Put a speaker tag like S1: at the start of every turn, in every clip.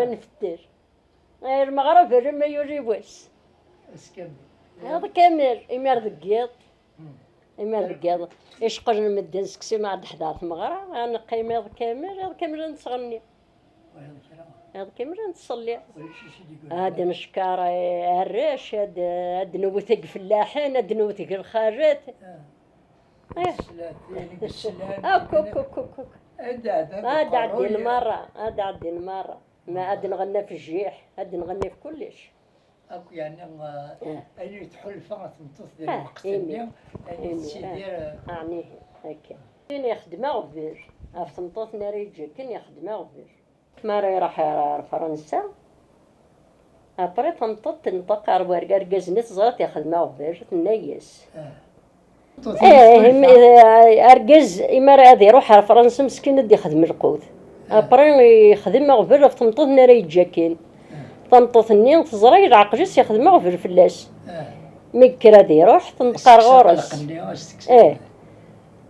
S1: مرة نفتر المغرب الرمى يوري واس هذا كامل إمار ذقيط إمار ذقيط إيش قرن مدن سكسي ما عاد حضارت مغرب أنا قيمة هذا كامل نصغني هذا كامل نصلي هاد نشكار الريش هاد نوثق فلاحين هاد نوثق الخارات كوك هاد عدي المرة ما عاد نغنى في الجيح عاد نغني في كلش
S2: اكو يعني اني تحل فقط نطف ديال الوقت اني تسير
S1: يعني هكا كاين يخدم غفير في تنطوط ناريجي كاين يخدم غفير مرة يروح فرنسا ابري تنطط تنطق رقازني تزرط يخدم غفير تنيس ارقز مرة هذا يروح فرنسا مسكين دي يخدم القوت ابري يخدم غفير في تنطوط ناريجي كاين تنطط النين تزري العقجس يخدم غفير فلاس مكرا دي يروح تنطقر غورس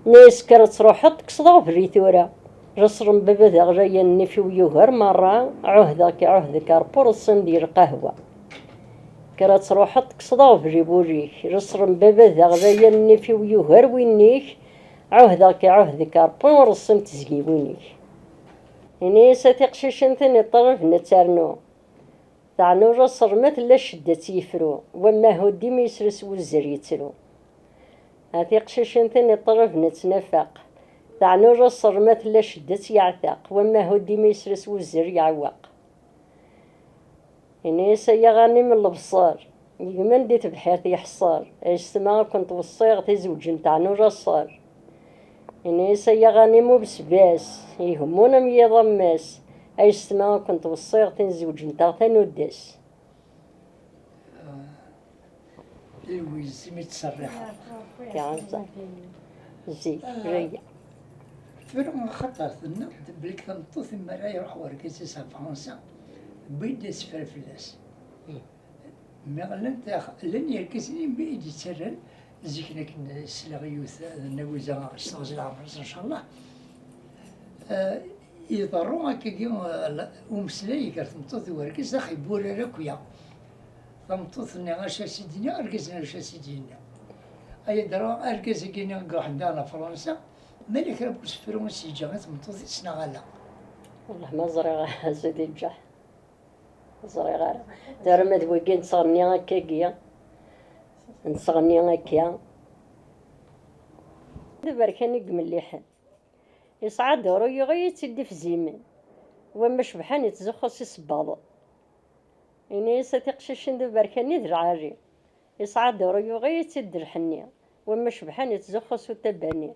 S1: ناس كانت تروح تكسضو في الريتورة رسرم بابا ذا جاية النفي ويوهر مرة عهدك ربورسن ديال قهوة كانت تروح تكسضو في ريبوريك رسرم بابا ذا جاية النفي ويوهر وينيك عهدك ربورسن تزكي وينيك يعني ستقشيشن ثاني طرف نتارنو تعنو رسر مثل شدة يفرو وما هو ديما يسرس وزر يترو هاتي قشيشن ثاني طرف نتنفق تعنو رسر مثل شدة يعتق وما هو ديما يسرس وزر يعوق يعني سيغاني من البصار يمن ديت بحياتي حصار اجتماع كنت وصيغ تزوج تعنو رسر يعني سيغاني مو بسباس يهمونا ميضماس اجتماع كنت وصيغ تنزوج نتا تنودس
S2: الويز متصرحة
S1: كعنصر زي ريا
S2: فرق خطرت النقد بليك تنطو ثم لا يروح وركيسي سا فرنسا بيد سفر فلاس لن يركزني بيد يتسرن زيك السلاغيوث النوزة استغزل عفرس ان شاء الله يضروا هكا ومسلاي كتنطوث وركز اخي بولا ركويا تنطوثني غاشا سيدنا اركزنا غاشا سيدنا اي درا اركز كينا قاعدنا فرنسا ملك ربو سفرون سيجا تنطوث سنغالا
S1: والله ما زري سيدي الجح زري غير دار ما دويكي نصغني هكاكيا نصغني هكا دابا كان يقمليحن يصعد دورو غير تيدي في زيمان وما شبحان يتزخص يصباض يعني ستقششن دابا كان يدرعاري يصعد دورو غير تيدي الحنيه وما شبحان يتزخص وتباني